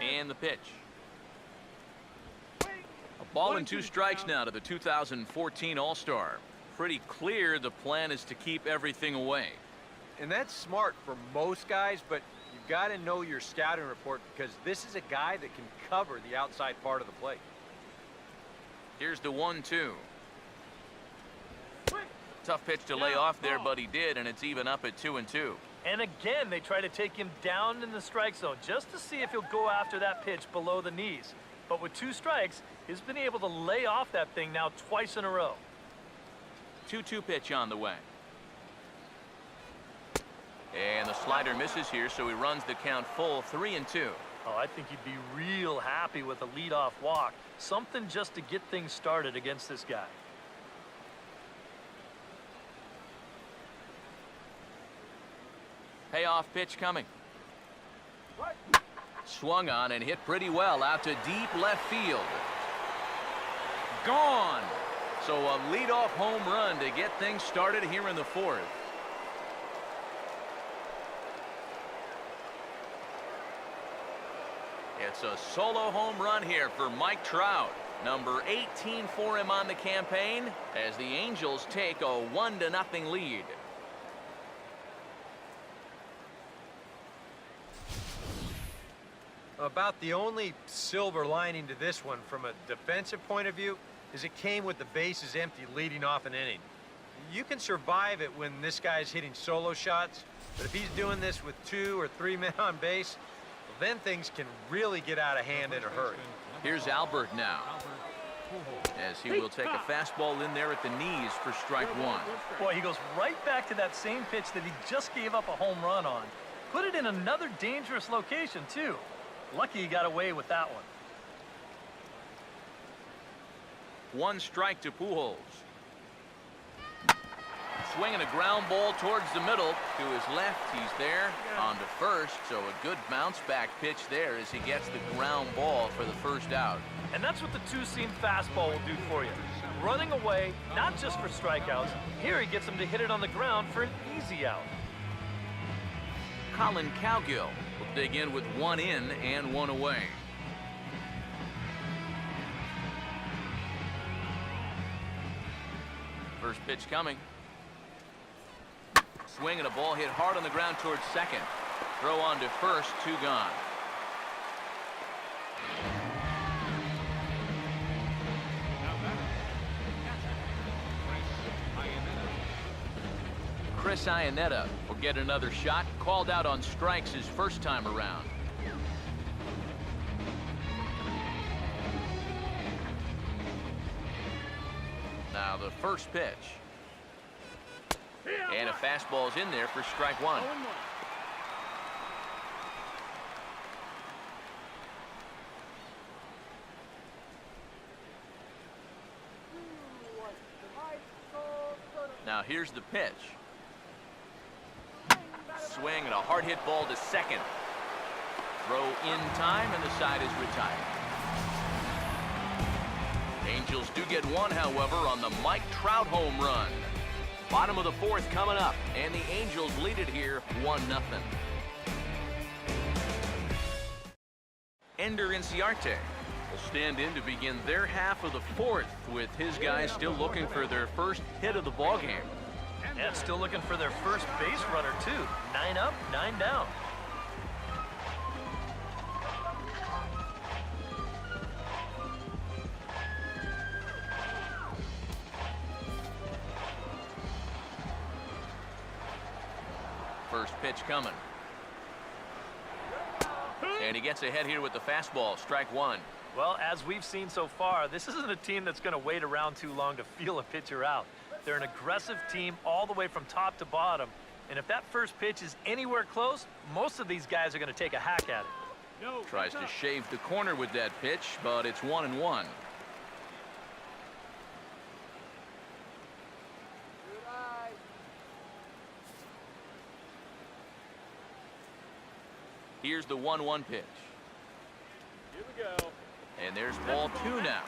And the pitch. A ball and 2 strikes now to the 2014 All-Star. Pretty clear the plan is to keep everything away. And that's smart for most guys, but you've got to know your scouting report because this is a guy that can cover the outside part of the plate. Here's the 1-2. Tough pitch to lay off there, but he did, and it's even up at 2-2. And again, they try to take him down in the strike zone just to see if he'll go after that pitch below the knees. But with 2 strikes, he's been able to lay off that thing now twice in a row. 2-2 pitch on the way. And the slider misses here, so he runs the count full, 3-2. Oh, I think he'd be real happy with a leadoff walk. Something just to get things started against this guy. Payoff pitch coming. Swung on and hit pretty well out to deep left field. Gone. So a leadoff home run to get things started here in the 4th. It's a solo home run here for Mike Trout. Number 18 for him on the campaign as the Angels take a 1-0 lead. About the only silver lining to this one from a defensive point of view is it came with the bases empty leading off an inning. You can survive it when this guy's hitting solo shots, but if he's doing this with 2 or 3 men on base, well, then things can really get out of hand in a hurry. Here's Albert now, as he will take a fastball in there at the knees for strike 1. Boy, he goes right back to that same pitch that he just gave up a home run on. Put it in another dangerous location, too. Lucky he got away with that one. 1 strike to Pujols. Swinging a ground ball towards the middle to his left. He's there on to first, so a good bounce back pitch there as he gets the ground ball for the first out. And that's what the 2-seam fastball will do for you. Running away, not just for strikeouts. Here he gets him to hit it on the ground for an easy out. Colin Cowgill will dig in with 1 in and 1 away. First pitch coming. Swing and a ball hit hard on the ground towards second. Throw on to first, 2 gone. Chris Iannetta will get another shot. Called out on strikes his first time around. Now the first pitch. And a fastball's in there for strike 1. Now here's the pitch. Swing and a hard hit ball to second. Throw in time and the side is retired. Angels do get 1, however, on the Mike Trout home run. Bottom of the 4th coming up, and the Angels lead it here 1-0. Ender Inciarte will stand in to begin their half of the 4th, with his guys still looking for their first hit of the ballgame. And still looking for their first base runner, too. 9 up, 9 down. First pitch coming. And he gets ahead here with the fastball, strike 1. Well, as we've seen so far, this isn't a team that's going to wait around too long to feel a pitcher out. They're an aggressive team all the way from top to bottom. And if that first pitch is anywhere close, most of these guys are going to take a hack at it. Tries to shave the corner with that pitch, but it's 1-1. Here's the 1-1 pitch. Here we go. And there's ball 2 now.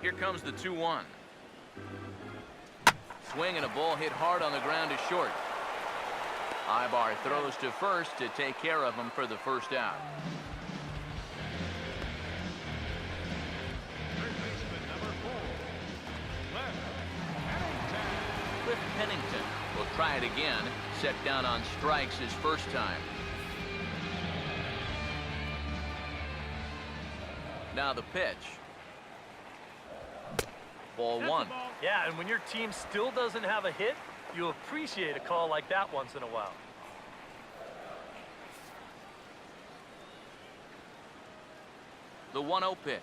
Here comes the 2-1. Swing and a ball hit hard on the ground to short. Ibar throws to first to take care of him for the first out. Cliff Pennington will try it again. Set down on strikes his first time. Now the pitch. Ball one. Yeah, and when your team still doesn't have a hit, you appreciate a call like that once in a while. The 1-0 pitch.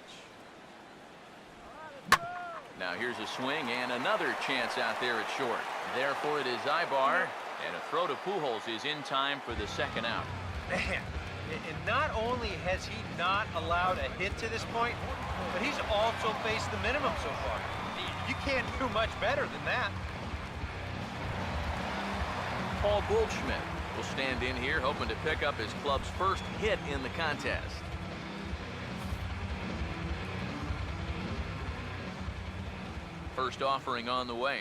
Now here's a swing and another chance out there at short. Therefore it is Ibar, and a throw to Pujols is in time for the second out. Man, and not only has he not allowed a hit to this point, but he's also faced the minimum so far. You can't do much better than that. Paul Goldschmidt will stand in here hoping to pick up his club's first hit in the contest. First offering on the way.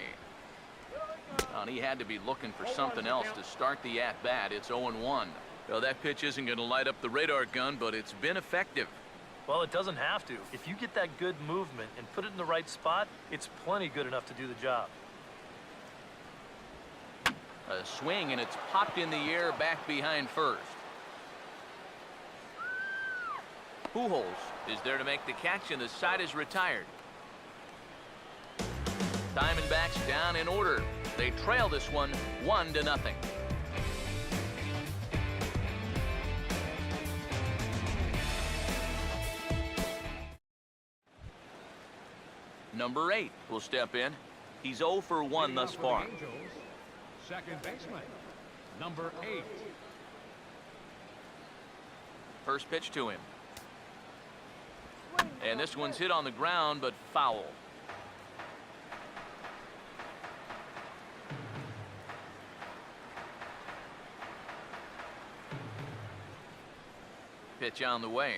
And he had to be looking for something else to start the at-bat. It's 0-1. Well, that pitch isn't going to light up the radar gun, but it's been effective. Well, it doesn't have to. If you get that good movement and put it in the right spot, it's plenty good enough to do the job. A swing, and it's popped in the air back behind first. Pujols is there to make the catch, and the side is retired. Diamondbacks down in order. They trail this one 1-0. Number 8 will step in. He's 0 for 1 thus far. Second baseman, number 8. First pitch to him. And this one's hit on the ground, but foul. Pitch on the way.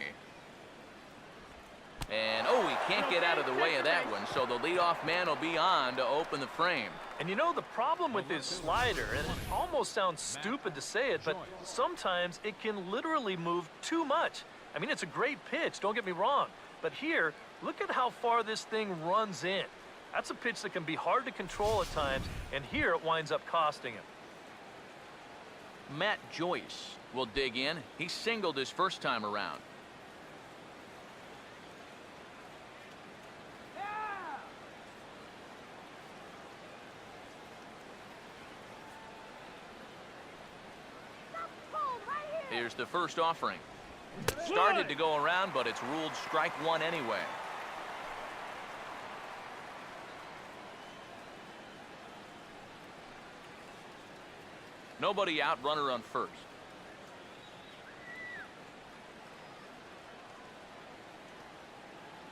And, oh, he can't get out of the way of that one, so the leadoff man will be on to open the frame. And you know the problem with his slider, and it almost sounds stupid to say it, but sometimes it can literally move too much. I mean, it's a great pitch, don't get me wrong. But here, look at how far this thing runs in. That's a pitch that can be hard to control at times, and here it winds up costing him. Matt Joyce will dig in. He singled his first time around. Here's the first offering. Started to go around, but it's ruled strike one anyway. Nobody out, runner on first.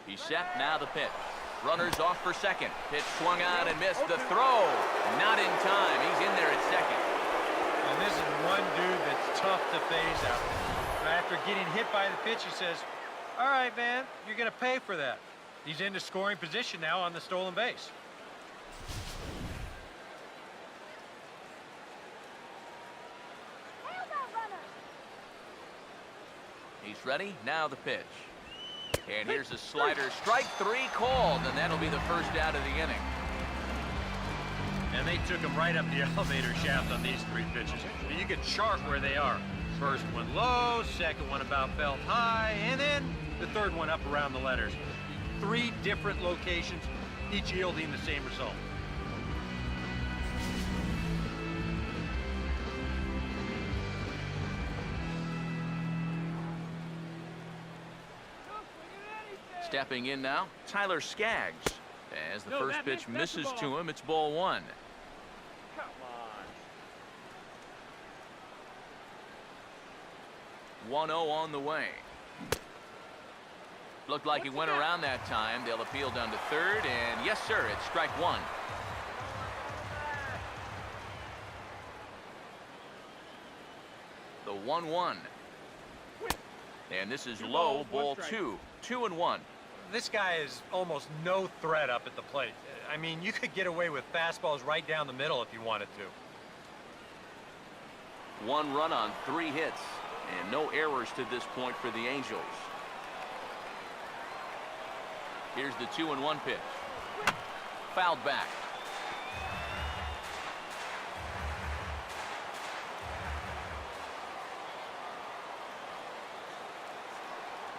He's set, now the pitch. Runners off for second. Pitch swung on and missed. The throw, not in time. He's in there at second. And this is one dude that's tough to phase out. After getting hit by the pitch, he says, all right, man, you're going to pay for that. He's into scoring position now on the stolen base. He's ready, now the pitch. And here's a slider. Strike three called, and that'll be the first out of the inning. And they took him right up the elevator shaft on these three pitches. You can chart where they are. First one low, second one about felt high, and then the third one up around the letters. Three different locations, each yielding the same result. Stepping in now, Tyler Skaggs. As the first pitch misses to him, it's ball one. Come on. 1-0 on the way. Looked like he went around that time. They'll appeal down to third, and yes, sir, it's strike one. The 1-1. And this is low, ball two. 2-1. This guy is almost no threat up at the plate. I mean, you could get away with fastballs right down the middle if you wanted to. 1 run on 3 hits, and no errors to this point for the Angels. Here's the 2-1 pitch. Fouled back.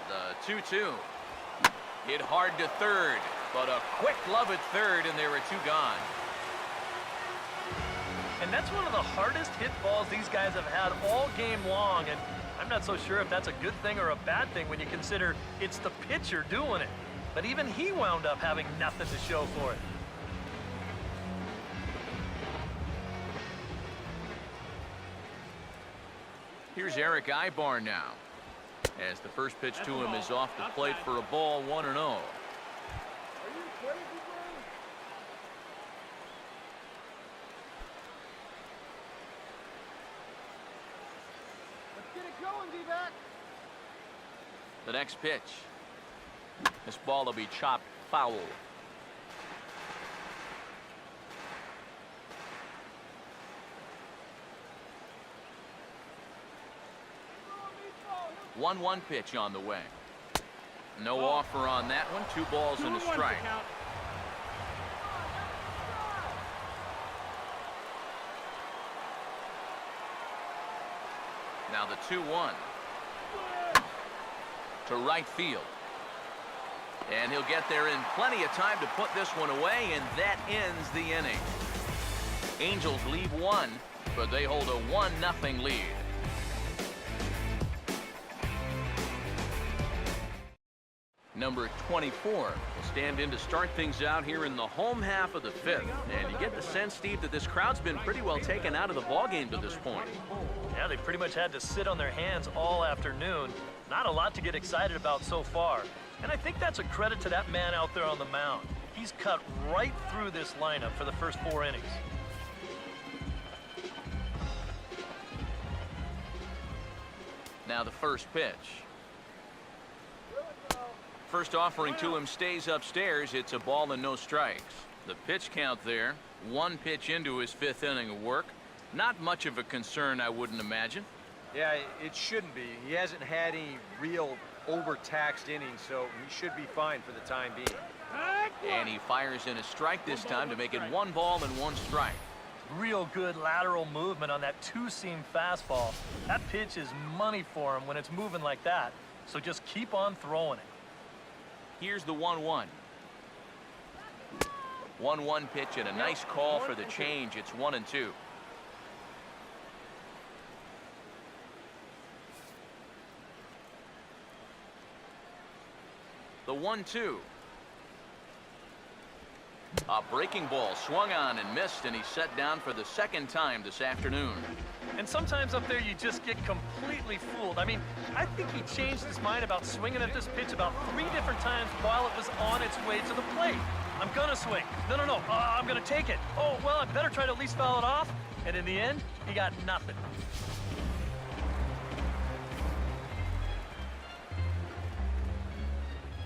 The 2-2. Hit hard to third, but a quick glove at third, and there are 2 gone. And that's one of the hardest hit balls these guys have had all game long, and I'm not so sure if that's a good thing or a bad thing when you consider it's the pitcher doing it. But even he wound up having nothing to show for it. Here's Eric Ibar now, as the first pitch to him is off the plate for a ball, 1-0. The next pitch. This ball will be chopped foul. One pitch on the way. No offer on that one. 2 balls and a strike. Now the 2-1 to right field. And he'll get there in plenty of time to put this one away, and that ends the inning. Angels leave 1, but they hold a 1-0 lead. Number 24 will stand in to start things out here in the home half of the 5th. And you get the sense, Steve, that this crowd's been pretty well taken out of the ballgame to this point. Yeah, they pretty much had to sit on their hands all afternoon. Not a lot to get excited about so far. And I think that's a credit to that man out there on the mound. He's cut right through this lineup for the first 4 innings. Now the first pitch. First offering to him stays upstairs. It's a ball and no strikes. The pitch count there, 1 pitch into his 5th inning of work. Not much of a concern, I wouldn't imagine. Yeah, it shouldn't be. He hasn't had any real overtaxed innings, so he should be fine for the time being. And he fires in a strike this time to make it 1 ball and 1 strike. Real good lateral movement on that 2-seam fastball. That pitch is money for him when it's moving like that. So just keep on throwing it. Here's the 1-1. 1-1 pitch and a nice call for the change. It's 1-2. The 1-2. A breaking ball swung on and missed, and he's set down for the 2nd time this afternoon. And sometimes up there you just get completely fooled. I mean, I think he changed his mind about swinging at this pitch about 3 different times while it was on its way to the plate. I'm gonna swing. No. I'm gonna take it. Oh, well, I better try to at least foul it off. And in the end, he got nothing.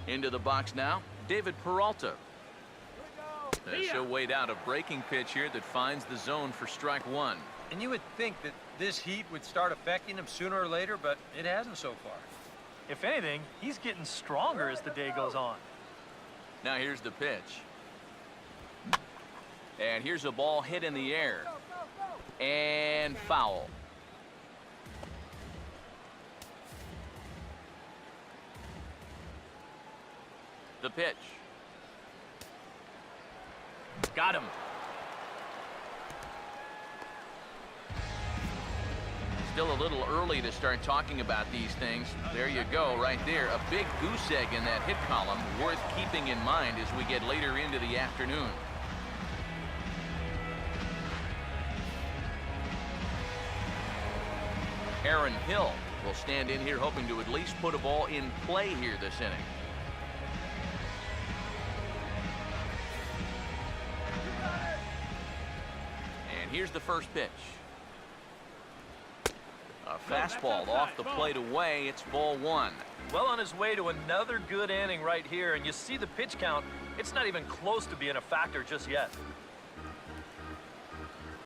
Into the box now, David Peralta. As he'll wait out a breaking pitch here that finds the zone for strike 1. And you would think that this heat would start affecting him sooner or later, but it hasn't so far. If anything, he's getting stronger as the day goes on. Now here's the pitch. And here's a ball hit in the air. And foul. The pitch. Got him. Still a little early to start talking about these things. There you go, right there. A big goose egg in that hit column, worth keeping in mind as we get later into the afternoon. Aaron Hill will stand in here hoping to at least put a ball in play here this inning. And here's the first pitch. A fastball off the plate away. It's ball 1. Well on his way to another good inning right here, and you see the pitch count. It's not even close to being a factor just yet.